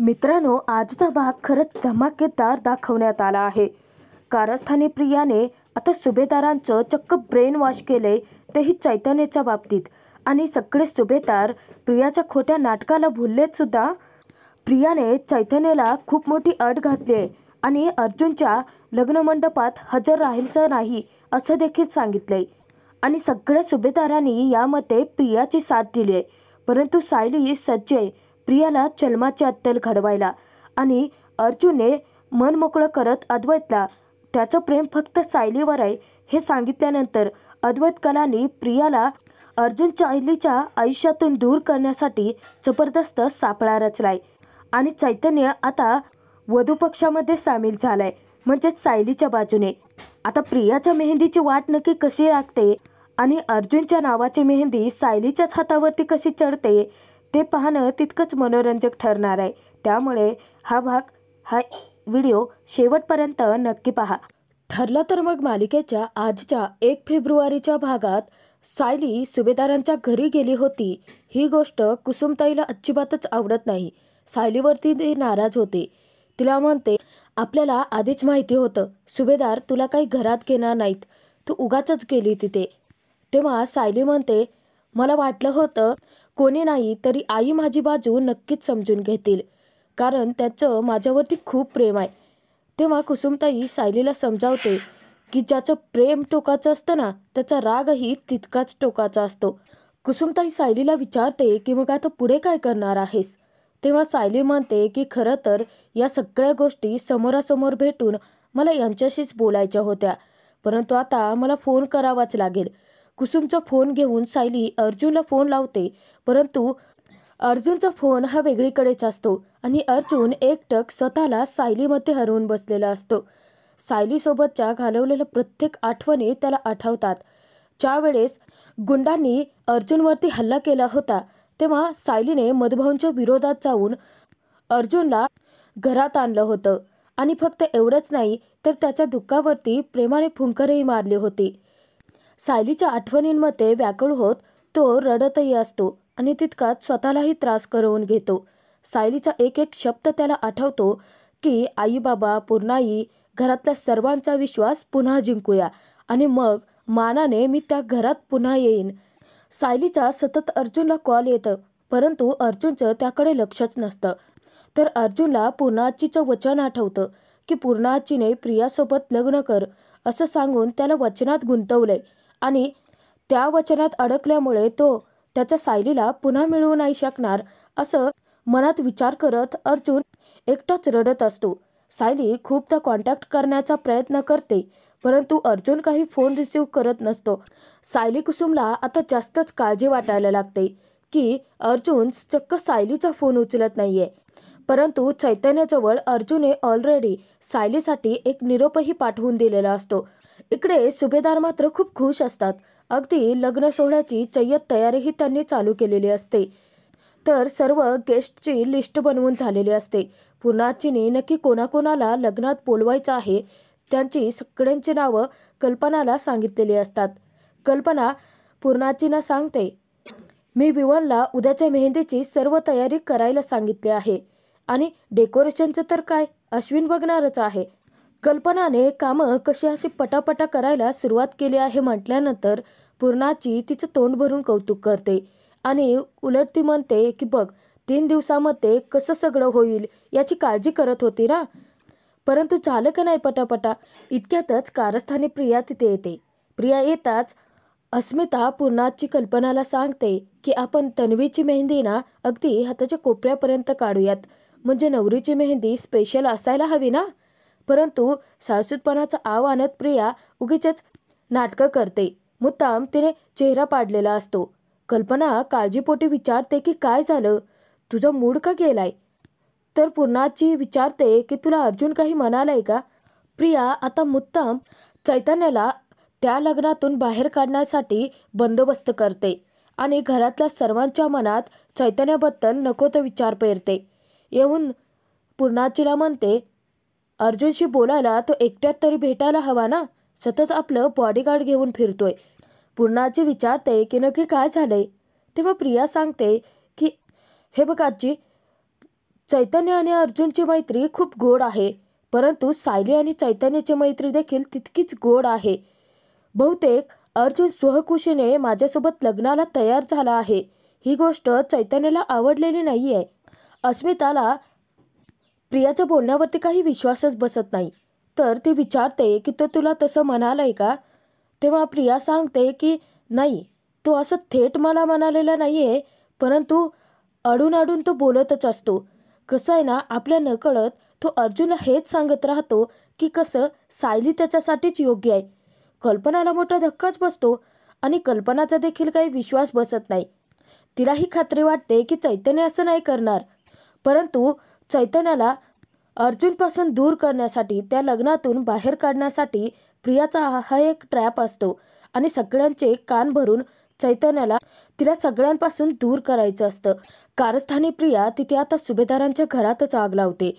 मित्रांनो, आजचा भाग खरंच धमाकेदार दाखवण्यात आला आहे. कारस्थानी प्रियाने आता सुभेदारांचं चक्क ब्रेन वॉश केले, तेही चैतन्याच्या बाबतीत. आणि सगळे सुभेदार प्रियाच्या खोट्या नाटकाला भुललेत सुद्धा. प्रियाने चैतन्याला खूप मोठी अट घातली आहे आणि अर्जुनच्या लग्नमंडपात हजर राहायचं नाही असं देखील सांगितलंय. आणि सगळ्या सुभेदारांनी यामध्ये प्रियाची साथ दिली आहे. परंतु सायली सज्ज आहे प्रियाला जन्माची अत्तल घडवायला. आणि अर्जुनने मन मोकळं करत अद्वैतला त्याचं प्रेम फक्त सायलीवर आहे हे सांगितल्यानंतर अद्वैत कलांनी प्रियाला अर्जुन सायलीच्या आयुष्यातून दूर करण्यासाठी जबरदस्त सापळा रचलाय. आणि चैतन्य आता वधूपक्षामध्ये सामील झालाय, म्हणजेच सायलीच्या बाजूने. आता प्रियाच्या मेहंदीची वाट नक्की कशी लागते आणि अर्जुनच्या नावाची मेहंदी सायलीच्याच हातावरती कशी चढते ते पाहणं तितकंच मनोरंजक ठरणार आहे. त्यामुळे हा व्हिडिओ शेवटपर्यंत नक्की पहा. ठरलं तर मग मालिकेच्या आजच्या 1 फेब्रुवारीच्या भागात सायली सुभेदारांच्या घरी गेली होती. ही गोष्ट कुसुमताईला अजिबातच आवडत नाही. सायलीवरती ती नाराज होते. तिला म्हणते, आपल्याला आधीच माहिती होतं सुभेदार तुला काही घरात घेणार नाहीत, तू उगाचच गेली तिथे. तेव्हा सायली म्हणते, मला वाटलं होतं कोणी नाही तरी आई माझी बाजू नक्कीच समजून घेतील, कारण त्याचं माझ्यावरती खूप प्रेम आहे. तेव्हा कुसुमताई सायलीला समजावते की ज्याचं प्रेम टोकाचं असतं ना, त्याचा रागही तितकाच टोकाचा असतो. कुसुमताई सायलीला विचारते की मग आता पुढे काय करणार आहेस. तेव्हा सायली म्हणते की खरं तर या सगळ्या गोष्टी समोरासमोर भेटून मला यांच्याशीच बोलायच्या होत्या, परंतु आता मला फोन करावाच लागेल. कुसुमचा फोन घेऊन सायली अर्जुनला फोन लावते, परंतु अर्जुनचा फोन हा वेगळीकडेच असतो आणि अर्जुन एकटक स्वतःला सायलीमध्ये हरवून बसलेला असतो. सायलीसोबतच्या घालवलेल्या प्रत्येक आठवणी त्याला आठवतात. ज्यावेळेस गुंडांनी अर्जुनवरती हल्ला केला होता तेव्हा सायलीने मधुभाऊंच्या विरोधात जाऊन अर्जुनला घरात आणलं होतं. आणि फक्त एवढंच नाही तर त्याच्या दुःखावरती प्रेमाने फुंकरही मारली होती. सायलीच्या आठवणींमध्ये व्याकुळ होत तो रडतही असतो आणि तितकाच स्वतःलाही त्रास करवून घेतो. सायलीचा एक एक शब्द त्याला आठवतो की आई बाबा, पूर्णाई, घरातल्या सर्वांचा विश्वास पुन्हा जिंकूया आणि मग मानाने मी त्या घरात पुन्हा येईन. सायलीचा सतत अर्जुनला कॉल येतं, परंतु अर्जुनचं त्याकडे लक्षच नसतं. तर अर्जुनला पूर्णाजीचं वचन आठवतं की पूर्णाजीने प्रियासोबत लग्न कर असं सांगून त्याला वचनात गुंतवलंय आणि त्या वचनात अडकल्यामुळे तो त्याच्या सायलीला पुन्हा मिळवू नाही शकणार असं मनात विचार करत अर्जुन एकटाच रडत असतो. सायली खूपदा कॉन्टॅक्ट करण्याचा प्रयत्न करते, परंतु अर्जुन काही फोन रिसीव्ह करत नसतो. सायली कुसुमला आता जास्तच काळजी वाटायला लागते की अर्जुन चक्क सायलीचा फोन उचलत नाहीये. परंतु चैतन्याजवळ अर्जुनने ऑलरेडी सायलीसाठी एक निरोपही पाठवून दिलेला असतो. इकडे सुभेदार मात्र खूप खुश असतात. अगदी लग्न सोहळ्याची जय्यत तयारीही त्यांनी चालू केलेली असते. तर सर्व गेस्टची लिस्ट बनवून झालेली असते. पूर्णाजीने नक्की कोणाकोणाला लग्नात बोलवायचं आहे त्यांची सगळ्यांची नावं कल्पनाला सांगितलेली असतात. कल्पना पूर्णाजींना सांगते, मी विवनला उद्याच्या मेहंदीची सर्व तयारी करायला सांगितली आहे आणि डेकोरेशनचं तर काय अश्विन बघणारच आहे. कल्पनाने कामं कशी अशी पटापटा करायला सुरुवात केली आहे म्हटल्यानंतर पूर्णाजी तिचं तोंड भरून कौतुक करते आणि उलट ती म्हणते की बघ 3 दिवसामध्ये कसं सगळं होईल याची काळजी करत होती ना, परंतु झालं का नाही पटापटा. इतक्यातच कारस्थानी प्रिया तिथे येते. प्रिया येताच अस्मिता पूर्णाजी कल्पनाला सांगते की आपण तन्वीची मेहंदी ना अगदी हाताच्या कोपऱ्यापर्यंत काढूयात, म्हणजे नवरीची मेहंदी स्पेशल असायला हवी ना. परंतु सासूतपणाचा आव आणत प्रिया उगीचच नाटकं करते. मुद्दाम तिने चेहरा पाडलेला असतो. कल्पना काळजीपोटी विचारते की काय झालं, तुझा मूड का गेलाय. तर पूर्णाजी विचारते की तुला अर्जुन काही म्हणालाय का. प्रिया आता मुद्दाम चैतन्याला त्या लग्नातून बाहेर काढण्यासाठी बंदोबस्त करते आणि घरातल्या सर्वांच्या मनात चैतन्याबद्दल नको तो विचार पेरते. येऊन पूर्णाजीला म्हणते, अर्जुनशी बोलायला तो एकट्यात तरी भेटायला हवा ना, सतत आपलं बॉडीगार्ड घेऊन फिरतोय. पूर्णाजी विचारते की नक्की काय झालंय. तेव्हा प्रिया सांगते की हे बघ आजी, चैतन्य आणि अर्जुनची मैत्री खूप गोड आहे, परंतु सायली आणि चैतन्याची मैत्री देखील तितकीच गोड आहे. बहुतेक अर्जुन स्वखुशीने माझ्यासोबत लग्नाला तयार झाला आहे ही गोष्ट चैतन्याला आवडलेली नाही आहे. अस्मिताला प्रियाच्या बोलण्यावरती काही विश्वासच बसत नाही. तर ती विचारते की तो तुला तसं म्हणालंय का? तेव्हा प्रिया सांगते की नाही, तो असं थेट मला म्हणालेला नाही आहे, परंतु अडून अडून तो बोलतच असतो. कसं आहे ना, आपल्या नकळत तो अर्जुनला हेच सांगत राहतो की कसं सायली त्याच्यासाठीच योग्य आहे. कल्पनाला मोठा धक्काच बसतो आणि कल्पनाचा देखील काही विश्वास बसत नाही. तिला ही खात्री वाटते की चैतन्य असं नाही करणार, परंतु चैतन्याला अर्जुनपासून दूर करण्यासाठी, त्या लग्नातून बाहेर काढण्यासाठी प्रियाचा हा एक ट्रॅप असतो आणि सगळ्यांचे कान भरून चैतन्याला तिला सगळ्यांपासून दूर करायचं असतं. कारस्थानी प्रिया तिथे आता सुभेदारांच्या घरातच आग लावते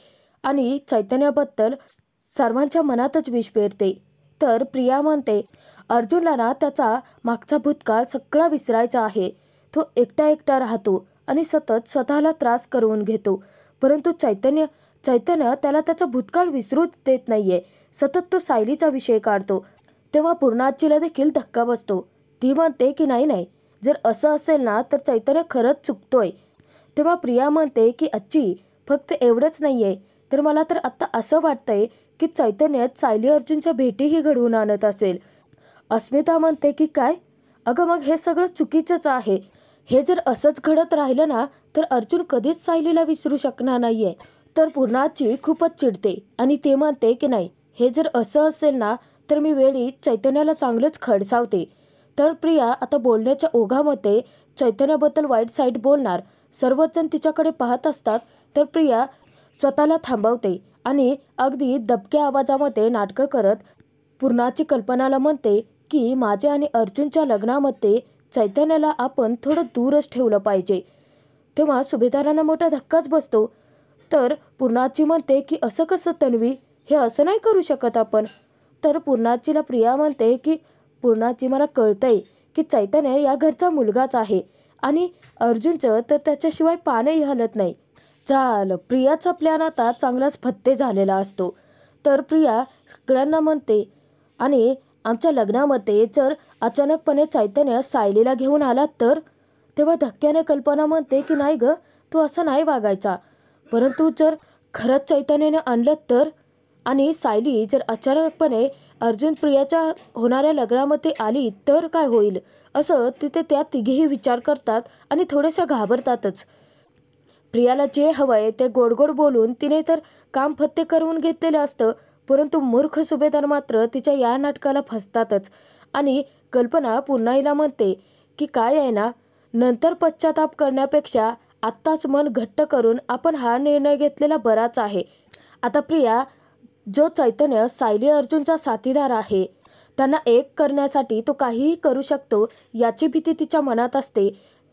आणि चैतन्याबद्दल सर्वांच्या मनातच विष पेरते. तर प्रिया म्हणते अर्जुनला ना त्याचा मागचा भूतकाळ सगळा विसरायचा आहे. तो एकटा एकटा राहतो आणि सतत स्वतःला त्रास करून घेतो, परंतु चैतन्य त्याला त्याचा भूतकाळ विसरूच देत नाहीये. सतत तो सायलीचा विषय काढतो. तेव्हा पूर्णाजीला देखील धक्का बसतो. ती म्हणते की नाही नाही, जर असं असेल ना तर चैतन्य खरंच चुकतोय. तेव्हा प्रिया म्हणते की आजी, फक्त एवढंच नाहीये, तर मला तर आत्ता असं वाटतंय की चैतन्य सायली अर्जुनच्या भेटीही घडवून आणत असेल. अस्मिता म्हणते की काय? अगं मग हे सगळं चुकीचंच आहे. हे जर असंच घडत राहिलं ना तर अर्जुन कधीच सायलीला विसरू शकणार नाहीये. तर पूर्णाची खूपच चिडते आणि ते म्हणते की नाही, हे जर असं असेल ना तर मी वेळी चैतन्याला चांगलंच खडसावते. तर प्रिया आता बोलण्याच्या ओघामध्ये चैतन्याबद्दल वाईट साईड बोलणार. सर्वच जण तिच्याकडे पाहत असतात. तर प्रिया स्वतःला थांबवते आणि अगदी दबक्या आवाजामध्ये नाटकं करत पूर्णाची कल्पनाला म्हणते की माझ्या आणि अर्जुनच्या लग्नामध्ये चैतन्याला आपण थोडं दूरच ठेवलं पाहिजे. तेव्हा सुभेदारांना मोठा धक्काच बसतो. तर पूर्णाची म्हणते की असं कसं तन्वी, हे असं नाही करू शकत आपण. तर पूर्णाचीला प्रिया म्हणते की पूर्णाची, मला कळतंय की चैतन्य या घरचा मुलगाच आहे आणि अर्जुनचं तर त्याच्याशिवाय पानही हलत नाही. प्रियाचा प्लॅन आता चांगलाच फत्ते झालेला असतो. तर प्रिया सगळ्यांना म्हणते आणि आमच्या लग्नामध्ये जर अचानकपणे चैतन्य सायलीला घेऊन आला तर? तेव्हा धक्क्याने कल्पना म्हणते की नाही ग, तू असं नाही वागायचा. परंतु जर खरंच चैतन्याने आणलं तर? आणि सायली जर अचानकपणे अर्जुन प्रियाच्या होणाऱ्या लग्नामध्ये आली तर काय होईल? असं तिथे त्या तिघेही विचार करतात आणि थोड्याशा घाबरतातच. प्रियाला जे हवंय ते गोड गोड बोलून तिने तर काम फत्ते करून घेतलेलं असतं, परंतु मूर्ख सुभेदार मात्र तिच्या या नाटकाला फसतातच. आणि कल्पना पुन्हा म्हणते की काय आहे ना, नंतर पश्चाताप करण्यापेक्षा आत्ताच मन घट्ट करून आपण हा निर्णय घेतलेला बराच आहे. आता प्रिया, जो चैतन्य सायली अर्जुनचा साथीदार आहे, त्यांना एक करण्यासाठी तो काहीही करू शकतो याची भीती तिच्या मनात असते.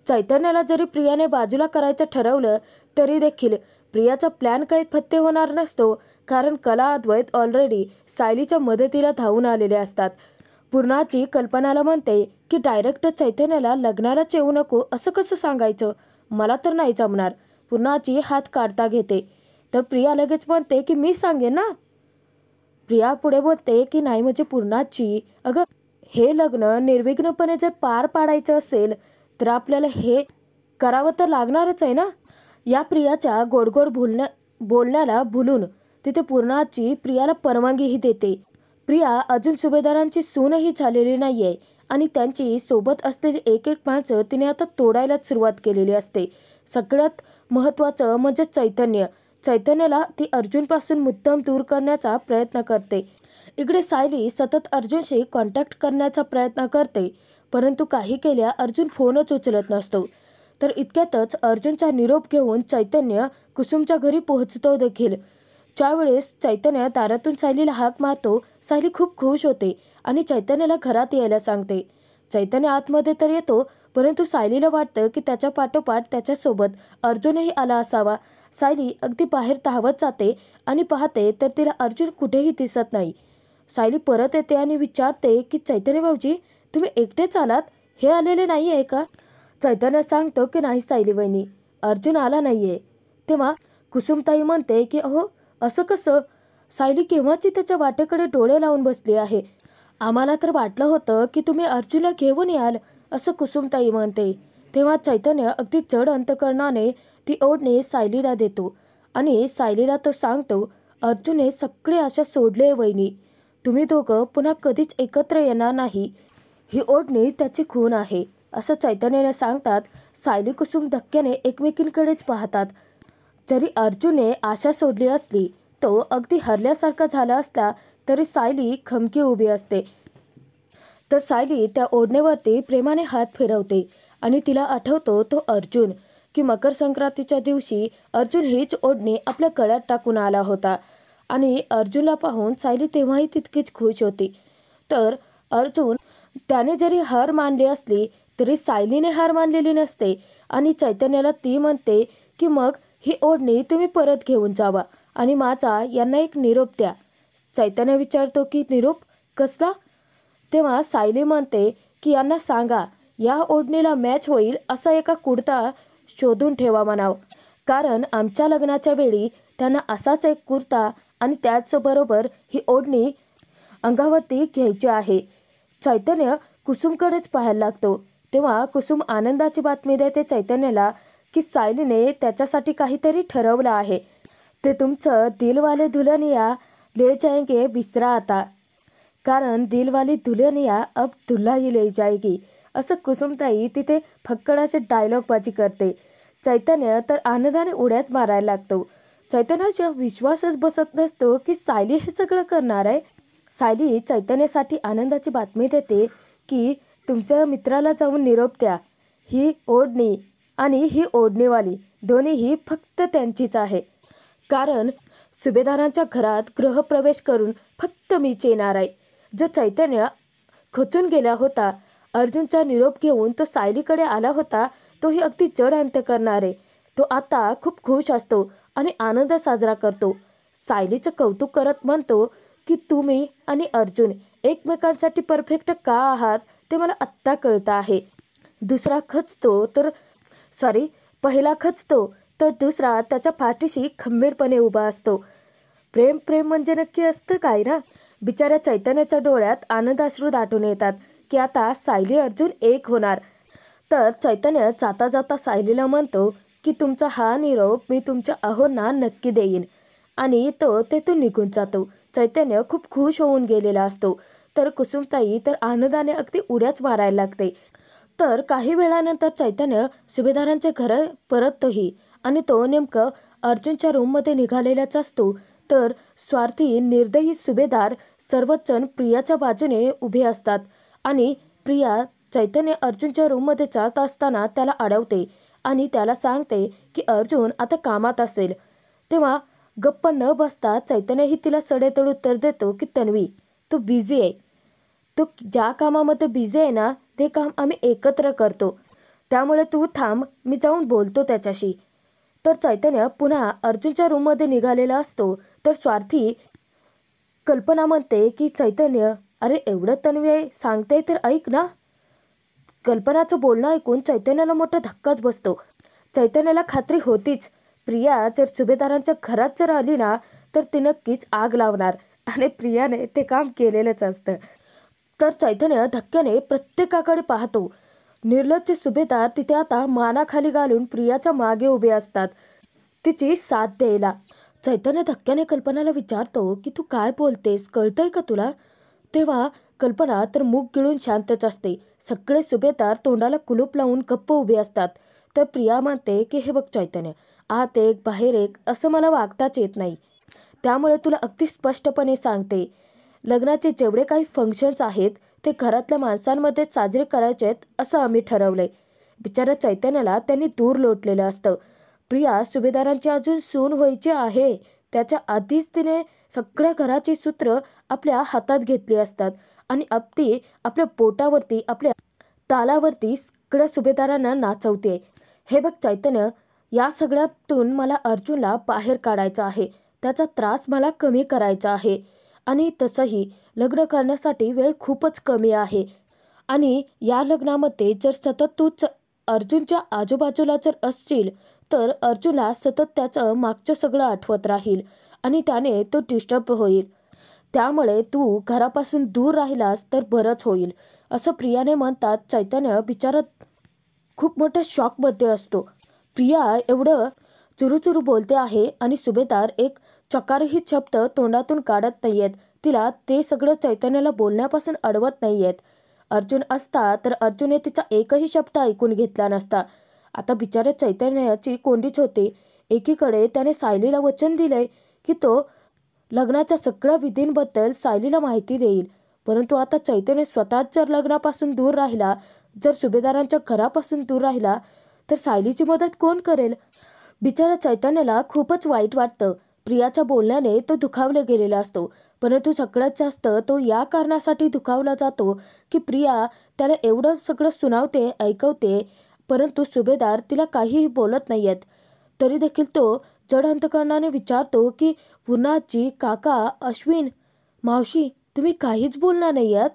चैतन्याला जरी प्रियाने बाजूला करायचं ठरवलं तरी देखील प्रियाचा प्लॅन काही फत्ते होणार नसतो, कारण कला अद्वैत ऑलरेडी सायलीच्या मदतीला धावून आलेले असतात. पूर्णाची कल्पनाला म्हणते की डायरेक्ट चैतन्याला लग्नालाच येऊ नको असं कसं सांगायचं, मला तर नाही जमणार. पूर्णाची हात काढता घेते. तर प्रिया लगेच म्हणते की मी सांगेन ना. प्रिया पुढे बोलते की नाही म्हणजे पूर्णाची, अगं हे लग्न निर्विघ्नपणे जर पार पाडायचं असेल तर आपल्याला हे करावं तर लागणारच आहे ना. या प्रियाच्या गोडगोड बोलण्याला भुलून तिथे पूर्णाची प्रियाला परवानगीही देते. प्रिया अजून सुभेदारांची सूनही झालेली नाहीये आणि त्यांची सोबत असलेली एक एक माणसं तिने आता तोडायलाच सुरुवात केलेली असते. सगळ्यात महत्त्वाचं म्हणजे चैतन्याला ती अर्जुनपासून मुद्दाम दूर करण्याचा प्रयत्न करते. इकडे सायली सतत अर्जुनशी कॉन्टॅक्ट करण्याचा प्रयत्न करते, परंतु काही केल्या अर्जुन फोनच उचलत नसतो. तर इतक्यातच अर्जुनचा निरोप घेऊन चैतन्य कुसुमच्या घरी पोहोचतो देखील. ज्यावेळेस चैतन्य दारातून सायलीला हाक मारतो, सायली खूप खुश होते आणि चैतन्याला घरात यायला सांगते. चैतन्य आतमध्ये तर येतो, परंतु सायलीला वाटतं की त्याच्या पाठोपाठ त्याच्यासोबत अर्जुनही आला असावा. सायली अगदी बाहेर धावत जाते आणि पाहते तर तिला अर्जुन कुठेही दिसत नाही. सायली परत येते आणि विचारते की चैतन्य भाऊजी, तुम्ही एकटेच आलात, हे आलेले नाही आहे का? चैतन्य सांगतो की नाही सायली वहिनी, अर्जुन आला नाहीये. तेव्हा कुसुमताई म्हणते की अहो असं कसं, सायली केव्हाची त्याच्या वाटेकडे डोळे लावून बसली आहे. आम्हाला तर वाटलं होतं की तुम्ही अर्जुनला घेऊन याल, असं कुसुमताई म्हणते. तेव्हा चैतन्य अगदी जड अंतकरणाने ती ओढणी सायलीला देतो आणि सायलीला तो सांगतो, अर्जुनने सगळे आशा सोडले वहिनी, तुम्ही दोघं पुन्हा कधीच एकत्र येणार नाही, ही ओढणी त्याची खून आहे, असं चैतन्याने सांगतात. सायली कुसुम धक्क्याने एकमेकींकडेच पाहतात. जरी अर्जुनने आशा सोडली असली, तो अगदी हरल्यासारखा झाला असला तरी सायली खमकी उभी असते. तर सायली त्या ओढणीवरती प्रेमाने हात फिरवते आणि तिला आठवतो तो अर्जुन, की मकर संक्रांतीच्या दिवशी अर्जुन हीच ओढणी आपल्या गळ्यात टाकून आला होता आणि अर्जुनला पाहून सायली तेव्हाही तितकीच खुश होती. तर अर्जुन त्याने जरी हार मानली असली तरी सायलीने हार मानलेली नसते आणि चैतन्याला ती म्हणते की मग ही ओढणी तुम्ही परत घेऊन जावा आणि माझा यांना एक निरोप द्या. चैतन्य विचारतो की निरोप कसला? तेव्हा सायली म्हणते की यांना सांगा या ओढणीला मॅच होईल असा एका कुर्ता शोधून ठेवा म्हणाव, कारण आमच्या लग्नाच्या वेळी त्यांना असाच एक कुर्ता आणि त्याचबरोबर ही ओढणी अंगावरती घ्यायची आहे. चैतन्य कुसुमकडेच पाहायला लागतो. तेव्हा कुसुम आनंदाची बातमी देते चैतन्याला की सायलीने त्याच्यासाठी काहीतरी ठरवलं आहे. ते तुमचं दिलवाले दुल्हनिया ले जाएंगे विसरा आता, कारण दिलवाली दुल्हनिया अब दुल्हा ही ले जाएगी, असं कुसुमताई तिथे फक्कड असे डायलॉगबाजी करते. चैतन्य तर आनंदाने उड्याच मारायला लागतो. चैतन्याचा विश्वासच बसत नसतो की सायली हे सगळं करणार आहे. सायली चैतन्यासाठी आनंदाची बातमी देते की तुमच्या मित्राला जाऊन निरोप द्या, ही ओढणी आणि ही ओढणीवाली दोन्हीही फक्त त्यांचीच आहे, कारण सुभेदारांच्या घरात गृहप्रवेश करून फक्त मीच येणार आहे. जो चैतन्य खचून गेला होता, अर्जुनचा निरोप घेऊन तो सायलीकडे आला होता, तोही अगदी जड अंत करणार आहे. तो आता खूप खुश असतो आणि आनंद साजरा करतो. सायलीचं कौतुक करत म्हणतो की तुम्ही आणि अर्जुन एकमेकांसाठी परफेक्ट का आहात ते मला आत्ता कळतं आहे. पहिला खचतो तर दुसरा त्याच्या पाठीशी खंबीरपणे उभा असतो. प्रेम प्रेम म्हणजे नक्की असतं काय ना? बिचाऱ्या चैतन्याच्या डोळ्यात आनंदाश्रू दाटून येतात की आता सायली अर्जुन एक होणार. तर चैतन्य जाता जाता सायलीला म्हणतो की तुमचा हा निरोप मी तुमच्या अहोंना नक्की देईन, आणि तो तेथून निघून जातो. चैतन्य खूप खुश होऊन गेलेला असतो. तर कुसुमताई तर आनंदाने अगदी उड्याच मारायला लागते. तर काही वेळानंतर चैतन्य सुभेदारांच्या घर परततोही आणि तो नेमकं अर्जुनच्या रूममध्ये निघालेलाच असतो. तर स्वार्थी निर्दयी सुभेदार सर्वजण प्रियाच्या बाजूने उभे असतात आणि प्रिया चैतन्य अर्जुनच्या रूममध्ये जात असताना त्याला अडवते आणि त्याला सांगते की अर्जुन आता कामात असेल. तेव्हा गप्प न बसता चैतन्यही तिला सडेतोड उत्तर देतो की तन्वी, तू बिझी आहे, तू ज्या कामामध्ये बिझी आहे ना ते काम आम्ही एकत्र करतो, त्यामुळे तू थांब, मी जाऊन बोलतो त्याच्याशी. तर चैतन्य पुन्हा अर्जुनच्या रूममध्ये निघालेला असतो. तर स्वार्थी कल्पना म्हणते की चैतन्य, अरे एवढं तन्वी सांगते तर ऐक ना. कल्पनाचं बोलणं ऐकून चैतन्याला मोठा धक्काच बसतो. चैतन्याला खात्री होतीच, प्रिया जर सुभेदारांच्या घरात जर आली ना तर ती नक्कीच आग लावणार आणि प्रियाने ते काम केलेलंच असतं. तर चैतन्य धक्क्याने प्रत्येकाकडे पाहतो. निर्लज्ज सुभेदार तिथे आता मानाखाली घालून प्रियाच्या मागे उभे असतात तिची साथ द्यायला. चैतन्य धक्क्याने कल्पनाला विचारतो की तू काय बोलतेस, कळतंय का तुला? तेव्हा कल्पना तर मूग गिळून शांतच असते. सगळे सुभेदार तोंडाला कुलूप लावून गप्प उभे असतात. तर प्रिया म्हणते की हे बघ चैतन्य, आत एक बाहेर एक असं मला वागताच येत नाही, त्यामुळे तुला अगदी स्पष्टपणे सांगते, लग्नाचे जेवढे काही फंक्शन्स आहेत ते घरातल्या माणसांमध्ये साजरे करायचे आहेत असं आम्ही ठरवलंय. बिचारा चैतन्याला त्यांनी दूर लोटलेलं असतं. प्रिया सुभेदारांची अजून सून व्हायची आहे, त्याच्या आधीच तिने सगळ्या घराची सूत्र आपल्या हातात घेतली असतात आणि अगदी आपल्या बोटावरती आपल्या तालावरती सगळ्या सुभेदारांना नाचवते. हे बघ चैतन्य, या सगळ्यातून मला अर्जुनला बाहेर काढायचं आहे, त्याचा त्रास मला कमी करायचा आहे, आणि तसंही लग्न करण्यासाठी वेळ खूपच कमी आहे, आणि या लग्नामध्ये जर सतत तूच अर्जुनच्या आजूबाजूला जर असशील तर अर्जुनला सतत त्याचं मागचं सगळं आठवत राहील आणि त्याने तो डिस्टर्ब होईल. त्यामुळे तू घरापासून दूर राहिलास तर बरंच होईल, असं प्रियाने म्हणतात. चैतन्य बिचारा खूप मोठ्या शॉकमध्ये असतो. प्रिया एवढं चुरूचुरू बोलते आहे आणि सुभेदार एक चकारही शब्द तोंडातून काढत नाहीयेत. तिला ते सगळं चैतन्याला बोलण्यापासून अडवत नाहीयेत. अर्जुन असता तर अर्जुनने तिचा एकही शब्द ऐकून घेतला नसता. आता बिचाऱ्या चैतन्याची कोंडीच होते. एकीकडे त्याने सायलीला वचन दिलंय की तो लग्नाच्या सगळ्या विधींबद्दल सायलीला माहिती देईल, परंतु आता चैतन्य स्वतःच जर लग्नापासून दूर राहिला, जर सुभेदारांच्या घरापासून दूर राहिला, तर सायलीची मदत कोण करेल? बिचारा चैतन्याला खूपच वाईट वाटतं. प्रियाच्या बोलण्याने तो दुखावला गेलेला असतो, परंतु सगळ्यात जास्त तो या कारणासाठी दुखावला जातो की प्रिया त्याला एवढं सगळं सुनावते, ऐकवते, परंतु सुभेदार तिला काहीही बोलत नाहीयेत. तरी देखील तो जड अंतकरणाने विचारतो की पूर्णाजी, काका, अश्विन, मावशी, तुम्ही काहीच बोलणार नाही आहात?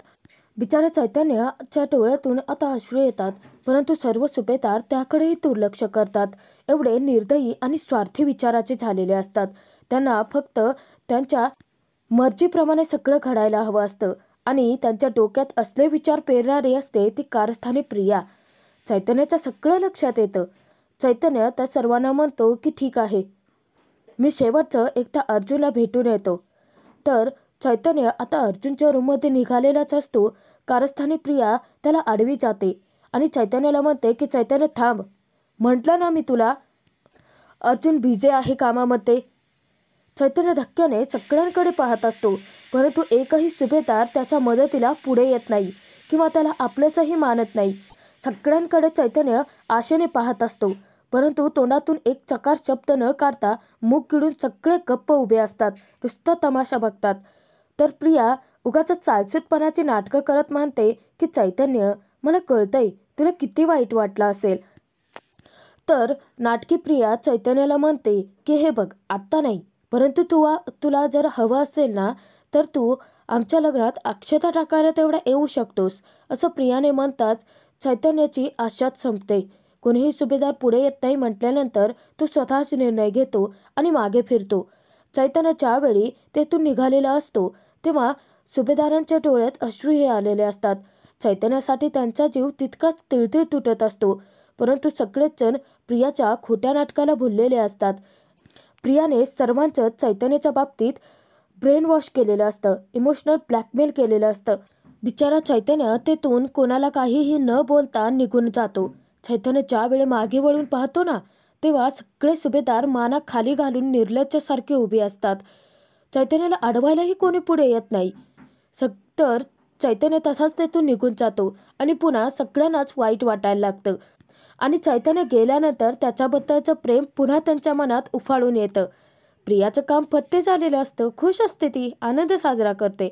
बिचारा चैतन्याच्या डोळ्यातून आता अश्रू येतात, परंतु सर्व सुभेदार त्याकडेही दुर्लक्ष करतात. एवढे निर्दयी आणि स्वार्थी विचाराचे झालेले असतात. त्यांना फक्त त्यांच्या मर्जीप्रमाणे सगळं घडायला हवं असतं आणि त्यांच्या डोक्यात असले विचार पेरणारी असते ती कारस्थानी प्रिया. चैतन्याच्या सगळं लक्षात येतं. चैतन्य त्या सर्वांना म्हणतो की ठीक आहे, मी शेवटचं एकदा अर्जुनला भेटून येतो. तर चैतन्य आता अर्जुनच्या रूममध्ये निघालेलाच असतो. कारस्थानी प्रिया त्याला आडवी जाते आणि चैतन्याला म्हणते की चैतन्य थांब, म्हटलं ना मी तुला, अर्जुन बिझी आहे कामामध्ये. चैतन्य धक्क्याने सगळ्यांकडे पाहत असतो, परंतु एकही सुभेदार त्याच्या मदतीला पुढे येत नाही किंवा त्याला आपलंसही मानत नाही. सगळ्यांकडे चैतन्य आशेने पाहत असतो, परंतु तोंडातून एक चकार शब्द न काढता मुख गिळून सगळे गप्प उभे असतात, नुसतं तमाशा बघतात. तर प्रिया उगाच चालसूतपणाची नाटकं करत म्हणते की चैतन्य, मला कळतंय तुला किती वाईट वाटलं असेल. तर नाटकी प्रिया चैतन्याला म्हणते की हे बघ, आत्ता नाही, परंतु तुला जर हवं असेल ना, तर तू आमच्या लग्नात अक्षता टाकायला तेवढा येऊ शकतोस, असं प्रियाने म्हणताच चैतन्याची आशाच संपते. कोणीही सुभेदार पुढे येत नाही म्हटल्यानंतर तो स्वतःच निर्णय घेतो आणि मागे फिरतो. चैतन्य ज्यावेळी तेथून निघालेला असतो तेव्हा सुभेदारांच्या डोळ्यात अश्रूही आलेले असतात. चैतन्यासाठी त्यांचा जीव तितकाच तिळतिळ तुटत असतो, परंतु सगळेच जण प्रियाच्या खोट्या नाटकाला भुललेले असतात. प्रियाने सर्वांचं चैतन्याच्या बाबतीत ब्रेन वॉश केलेलं असतं, इमोशनल ब्लॅकमेल केलेलं असतं. बिचारा चैतन्य तेथून कोणाला काहीही न बोलता निघून जातो. चैतन्य ज्यावेळी मागे वळून पाहतो ना, तेव्हा सगळे सुभेदार माना खाली घालून निर्लज्जसारखे उभे असतात. चैतन्याला अडवायलाही कोणी पुढे येत नाही. तर चैतन्य तसाच तेथून निघून जातो आणि पुन्हा सगळ्यांनाच वाईट वाटायला लागतं आणि चैतन्य गेल्यानंतर त्याच्याबद्दलचं प्रेम पुन्हा त्यांच्या मनात उफाळून येतं. प्रियाचं काम फत्ते झालेलं असतं, खुश असते, ती आनंद साजरा करते,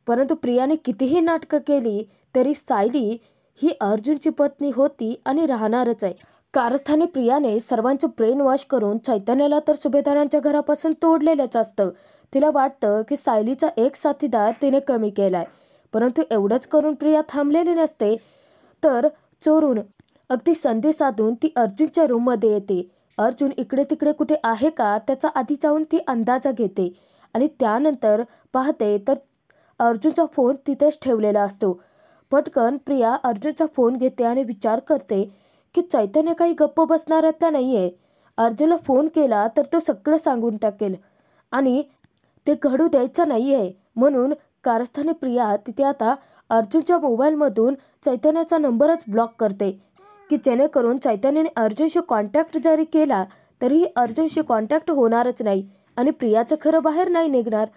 परंतु प्रियाने कितीही नाटकं केली तरी सायली ही अर्जुनची पत्नी होती आणि राहणारच आहे. कारस्थानी प्रियाने सर्वांचं ब्रेन वॉश करून चैतन्याला तर सुभेदारांच्या घरापासून तोडलेलंच असतं. तिला वाटतं की सायलीचा एक साथीदार तिने कमी केलाय, परंतु एवढंच करून प्रिया थांबलेली नसते. तर चोरून अगदी संधी साधून ती अर्जुनच्या रूममध्ये येते. अर्जुन इकडे तिकडे कुठे आहे का त्याचा आधी जाऊन ती अंदाजा घेते आणि त्यानंतर पाहते तर अर्जुनचा फोन तिथेच ठेवलेला असतो. पटकन प्रिया अर्जुनचा फोन घेते आणि विचार करते की चैतन्य काही गप्प बसणाऱ्यातला नाही आहे. अर्जुनला फोन केला तर तो सगळं सांगून टाकेल आणि ते घडू द्यायचं नाही आहे. म्हणून कारस्थानी प्रिया तिथे आता अर्जुनच्या मोबाईलमधून चैतन्याचा नंबरच ब्लॉक करते की जेणेकरून चैतन्याने अर्जुनशी कॉन्टॅक्ट जरी केला तरीही अर्जुनशी कॉन्टॅक्ट होणारच नाही आणि प्रियाचं खरं बाहेर नाही निघणार.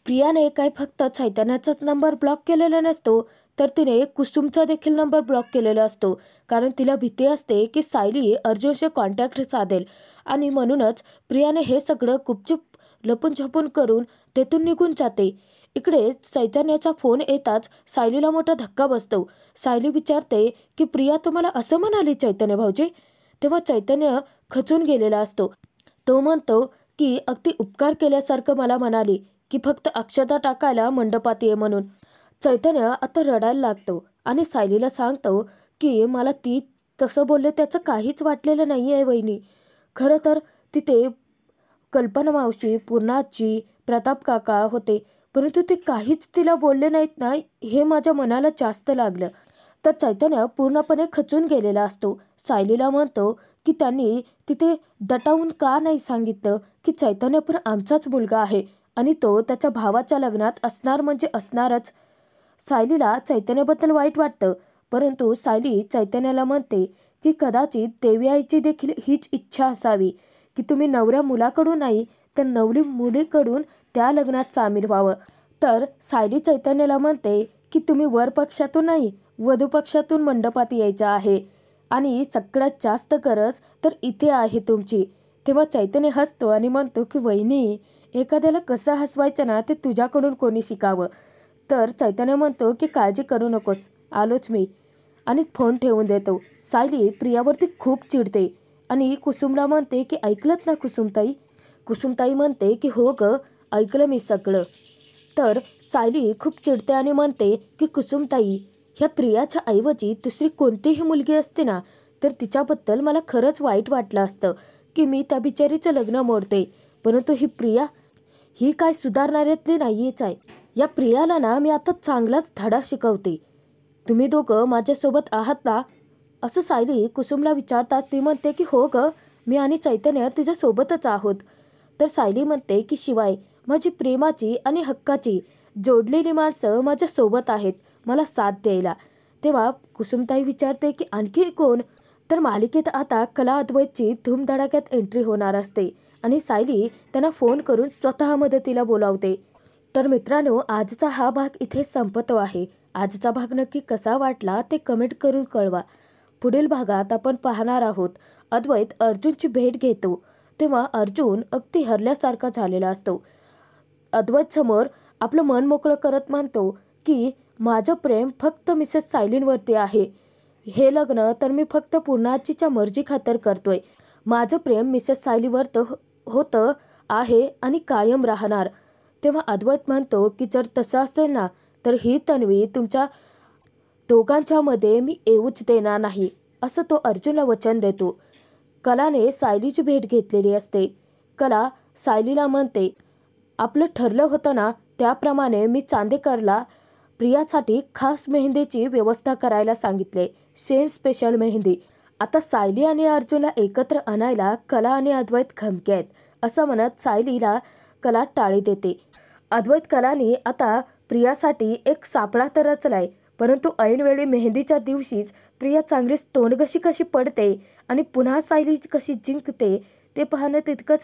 प्रियाने काय फक्त चैतन्याचाच नंबर ब्लॉक केलेला नसतो, तर तिने कुसुमचा देखील नंबर ब्लॉक केलेला असतो, कारण तिला भीती असते की सायली अर्जुनशी कॉन्टॅक्ट साधेल आणि म्हणूनच प्रियाने हे सगळं गुपचूप लपून छपून करून तेथून निघून जाते. इकडे चैतन्याचा फोन येताच सायलीला मोठा धक्का बसतो. सायली विचारते की प्रिया तुम्हाला असं म्हणाली चैतन्य भाऊजी? तेव्हा चैतन्य खचून गेलेला असतो. तो म्हणतो की अगदी उपकार केल्यासारखं मला म्हणाली की फक्त अक्षता टाकायला मंडपात ये म्हणून. चैतन्य आता रडायला लागतो आणि सायलीला सांगतो की मला ती तसं बोलले त्याचं काहीच वाटलेलं नाही आहे वहिनी, खरं तर तिथे कल्पना मावशी, पूर्णाजी, प्रताप काका होते, परंतु ते काहीच तिला बोलले नाहीत ना, हे माझ्या मनाला जास्त लागलं. तर चैतन्य पूर्णपणे खचून गेलेला असतो. सायलीला म्हणतो की त्यांनी तिथे दटावून का नाही सांगितलं की चैतन्य पण आमचाच मुलगा आहे आणि तो त्याच्या भावाच्या लग्नात असणार म्हणजे असणारच. सायलीला चैतन्याबद्दल वाईट वाटतं, परंतु सायली चैतन्याला म्हणते की कदाचित देवी आईची देखील हीच इच्छा असावी की तुम्ही नवऱ्या मुलाकडून नाही तर नवरी मुलीकडून त्या लग्नात सामील व्हावं. तर सायली चैतन्याला म्हणते की तुम्ही वर पक्षातून नाही, वधू पक्षातून मंडपात यायचं आहे आणि सगळ्यात जास्त गरज तर इथे आहे तुमची. तेव्हा चैतन्य हसतो आणि म्हणतो की वहिनी, एखाद्याला कसं हसवायचं ना ते तुझ्याकडून कोणी शिकावं. तर चैतन्य म्हणतो की काळजी करू नकोस, आलोच मी, आणि फोन ठेवून देतो. सायली प्रियावरती खूप चिडते आणि कुसुमला म्हणते की ऐकलत ना कुसुमताई. कुसुमताई म्हणते की हो ग, ऐकलं मी सगळं. तर सायली खूप चिडते आणि म्हणते की कुसुमताई, ह्या प्रियाच्या ऐवजी दुसरी कोणतीही मुलगी असते ना तर तिच्याबद्दल मला खरंच वाईट वाटलं असतं की मी त्या बिचारीचं लग्न मोडते, परंतु ही प्रिया ही काय सुधारणाऱ्यातली नाहीच आहे. या प्रियाला ना मी आता चांगलाच धडा शिकवते. तुम्ही दोघं माझ्यासोबत आहात ना, असं सायली कुसुमला विचारतात. ती म्हणते की हो ग, मी आणि चैतन्य तुझ्यासोबतच आहोत. तर सायली म्हणते की शिवाय माझी प्रेमाची आणि हक्काची जोडलेली माणसं माझ्यासोबत आहेत मला साथ द्यायला. तेव्हा कुसुमताई विचारते की आणखी कोण. तर मालिकेत आता कला अद्वैतची धूमधडाक्यात एंट्री होणार असते आणि सायली त्यांना फोन करून स्वतः मदतीला बोलावते. तर मित्रांनो, आजचा हा भाग इथे संपतो आहे. आजचा भाग नक्की कसा वाटला ते कमेंट करून कळवा. पुढील भागात आपण पाहणार आहोत अद्वैत अर्जुनची भेट घेतो, तेव्हा अर्जुन अगदी हरल्यासारखा झालेला असतो. अद्वैत समोर आपलं मन मोकळं करत म्हणतो की माझं प्रेम फक्त मिसेस सायलींवरती आहे. हे लग्न तर मी फक्त पूर्णाजीच्या मर्जी खातर करतोय. माझं प्रेम मिसेस सायलीवर तर होतं आहे आणि कायम राहणार. तेव्हा अद्वैत म्हणतो की जर तसं असेल ना तर ही तन्वी तुमच्या दोघांच्यामध्ये मी येऊच देणार नाही, असं तो अर्जुनला वचन देतो. कलाने सायलीची भेट घेतलेली असते. कला सायलीला म्हणते आपलं ठरलं होतं ना त्याप्रमाणे मी चांदेकरला प्रियासाठी खास मेहंदीची व्यवस्था करायला सांगितले, सेम स्पेशल मेहंदी. आता सायली आणि अर्जुनला एकत्र आणायला कला आणि अद्वैत खमके आहेत, असं म्हणत सायलीला कला टाळी देते. अद्वैत कलानी आता प्रियासाठी एक सापळा तर रचलाय, परंतु ऐनवेळी मेहंदीच्या दिवशीच प्रिया चांगलीच तोंडघशी कशी पडते आणि पुन्हा सायली कशी जिंकते ते पाहणं तितकंच